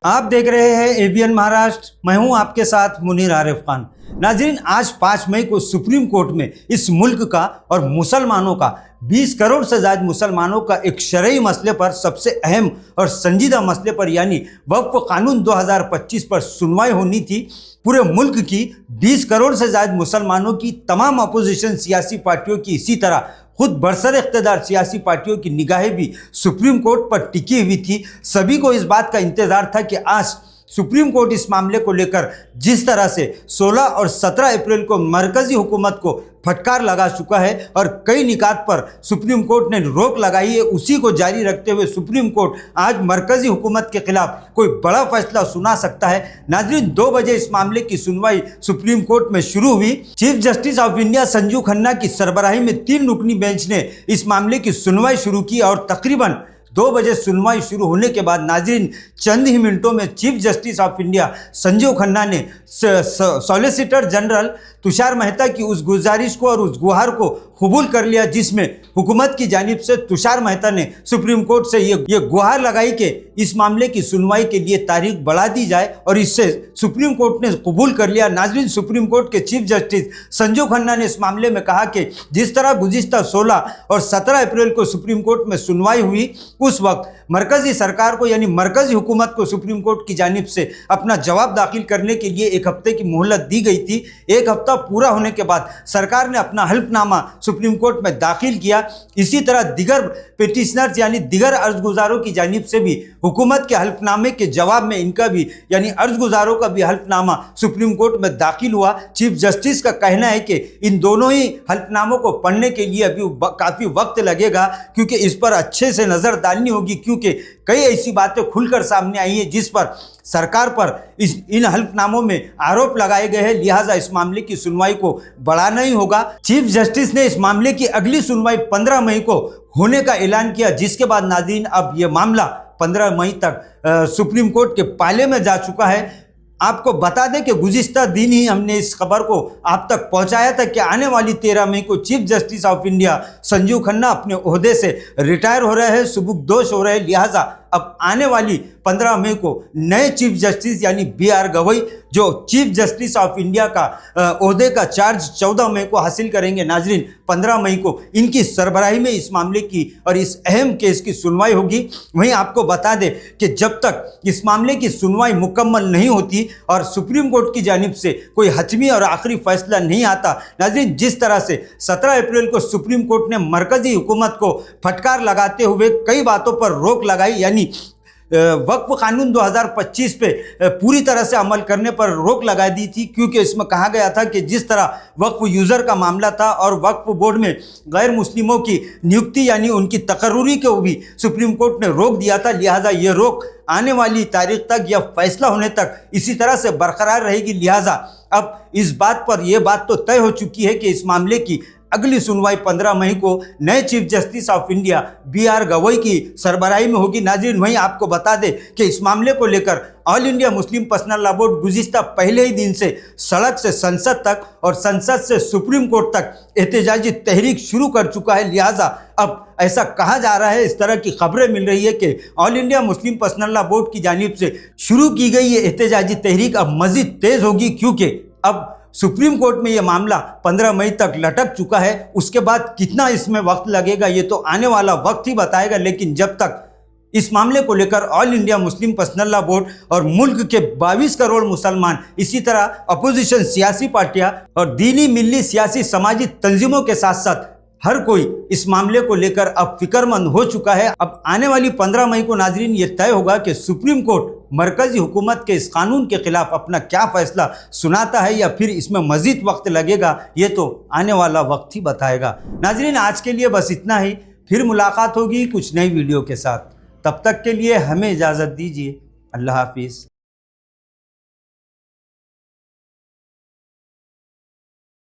आप देख रहे हैं एबीएन महाराष्ट्र। मैं हूं आपके साथ मुनीर आरिफ खान। नाज़रीन, आज 5 मई को सुप्रीम कोर्ट में इस मुल्क का और मुसलमानों का 20 करोड़ से ज़्यादा मुसलमानों का एक शरई मसले पर, सबसे अहम और संजीदा मसले पर यानी वक्फ कानून 2025 पर सुनवाई होनी थी। पूरे मुल्क की 20 करोड़ से ज़्यादा मुसलमानों की, तमाम अपोजिशन सियासी पार्टियों की, इसी तरह खुद बरसर इख्तिदार सियासी पार्टियों की निगाहें भी सुप्रीम कोर्ट पर टिकी हुई थी। सभी को इस बात का इंतजार था कि आज सुप्रीम कोर्ट इस मामले को लेकर जिस तरह से 16 और 17 अप्रैल को मरकजी हुकूमत को फटकार लगा चुका है और कई निकात पर सुप्रीम कोर्ट ने रोक लगाई है, उसी को जारी रखते हुए सुप्रीम कोर्ट आज मरकजी हुकूमत के खिलाफ कोई बड़ा फैसला सुना सकता है। नाज़रीन, 2 बजे इस मामले की सुनवाई सुप्रीम कोर्ट में शुरू हुई। Chief justice of India Sanjeev Khanna की सरबराही में 3 रुकनी बेंच ने इस मामले की सुनवाई शुरू की और तकरीबन 2 बजे सुनवाई शुरू होने के बाद नाज़रीन चंद ही मिनटों में chief justice of India Sanjeev Khanna ने सॉलिसिटर जनरल तुषार मेहता की उस गुजारिश को और उस गुहार को कबूल कर लिया, जिसमें हुकूमत की जानिब से तुषार मेहता ने सुप्रीम कोर्ट से ये गुहार लगाई कि इस मामले की सुनवाई के लिए तारीख बढ़ा दी जाए और इससे सुप्रीम कोर्ट ने कबूल कर लिया। नाज़रीन, सुप्रीम कोर्ट के चीफ जस्टिस संजीव खन्ना ने इस मामले में कहा कि जिस तरह गुज़िश्ता 16 और 17 अप्रैल को सुप्रीम कोर्ट में सुनवाई हुई, उस वक्त मरकजी सरकार को यानी मरकजी हुकूमत को सुप्रीम कोर्ट की जानिब से अपना जवाब दाखिल करने के लिए 1 हफ्ते की मोहलत दी गई थी। 1 हफ्ता पूरा होने के बाद सरकार ने अपना हल्फनामा सुप्रीम कोर्ट में दाखिल किया। इसी तरह दिगर पिटिशनर्स यानी दिगर अर्जगुजारों की जानिब से भी हुकूमत के हल्फनामे के जवाब में इनका भी यानी अर्जगुजारों का भी हल्फनामा सुप्रीम कोर्ट में दाखिल हुआ। चीफ जस्टिस का कहना है कि इन दोनों ही हल्फनामों को पढ़ने के लिए अभी काफ़ी वक्त लगेगा, क्योंकि इस पर अच्छे से नज़र डालनी होगी, क्योंकि कई ऐसी बातें खुलकर सामने आई हैं जिस पर सरकार पर इन हल्फनामों में आरोप लगाए गए हैं। लिहाजा इस मामले की सुनवाई को बढ़ाना ही होगा। चीफ जस्टिस ने इस मामले की अगली सुनवाई 15 मई को होने का ऐलान किया, जिसके बाद नाज़रीन अब यह मामला 15 मई तक सुप्रीम कोर्ट के पाले में जा चुका है। आपको बता दें कि गुज़िश्ता दिन ही हमने इस खबर को आप तक पहुंचाया था कि आने वाली 13 मई को chief justice of India Sanjeev Khanna अपने ओहदे से रिटायर हो रहे हैं, सुबुकदोश हो रहे हैं। लिहाजा अब आने वाली 15 मई को नए चीफ जस्टिस यानी BR गवई, जो चीफ जस्टिस ऑफ इंडिया का ओहदे का चार्ज 14 मई को हासिल करेंगे। नाजरीन, 15 मई को इनकी सरबराही में इस मामले की और इस अहम केस की सुनवाई होगी। वहीं आपको बता दें कि जब तक इस मामले की सुनवाई मुकम्मल नहीं होती और सुप्रीम कोर्ट की जानिब से कोई हतमी और आखिरी फैसला नहीं आता, नाज़रीन जिस तरह से 17 अप्रैल को सुप्रीम कोर्ट ने मरकजी हुकूमत को फटकार लगाते हुए कई बातों पर रोक लगाई, यानी वक्फ कानून 2025 पे पूरी तरह से अमल करने पर रोक लगा दी थी, क्योंकि इसमें कहा गया था कि जिस तरह वक्फ यूज़र का मामला था और वक्फ बोर्ड में गैर मुस्लिमों की नियुक्ति यानी उनकी तकर्रुरी को भी सुप्रीम कोर्ट ने रोक दिया था। लिहाजा ये रोक आने वाली तारीख तक या फैसला होने तक इसी तरह से बरकरार रहेगी। लिहाजा अब इस बात पर यह बात तो तय हो चुकी है कि इस मामले की अगली सुनवाई 15 मई को नए chief justice of India BR Gavai की सरबराही में होगी। नाज़रीन, वहीं आपको बता दें कि इस मामले को लेकर all India Muslim personal law board गुज़िश्ता पहले ही दिन से सड़क से संसद तक और संसद से सुप्रीम कोर्ट तक एहतजाजी तहरीक शुरू कर चुका है। लिहाजा अब ऐसा कहा जा रहा है, इस तरह की खबरें मिल रही है कि all India Muslim personal law board की जानिब से शुरू की गई ये एहतजाजी तहरीक अब मज़ीद तेज़ होगी, क्योंकि अब सुप्रीम कोर्ट में यह मामला 15 मई तक लटक चुका है। उसके बाद कितना इसमें वक्त लगेगा ये तो आने वाला वक्त ही बताएगा, लेकिन जब तक इस मामले को लेकर all India Muslim personal law board और मुल्क के 22 करोड़ मुसलमान, इसी तरह अपोजिशन सियासी पार्टियां और दीनी मिल्ली सियासी समाजी तंजीमों के साथ साथ हर कोई इस मामले को लेकर अब फिक्रमंद हो चुका है। अब आने वाली 15 मई को नाजरीन ये तय होगा कि सुप्रीम कोर्ट मरकजी हुकूमत के इस कानून के खिलाफ अपना क्या फैसला सुनाता है या फिर इसमें मजीद वक्त लगेगा, ये तो आने वाला वक्त ही बताएगा। नाजरीन, आज के लिए बस इतना ही, फिर मुलाकात होगी कुछ नई वीडियो के साथ। तब तक के लिए हमें इजाज़त दीजिए। अल्लाह हाफिज़।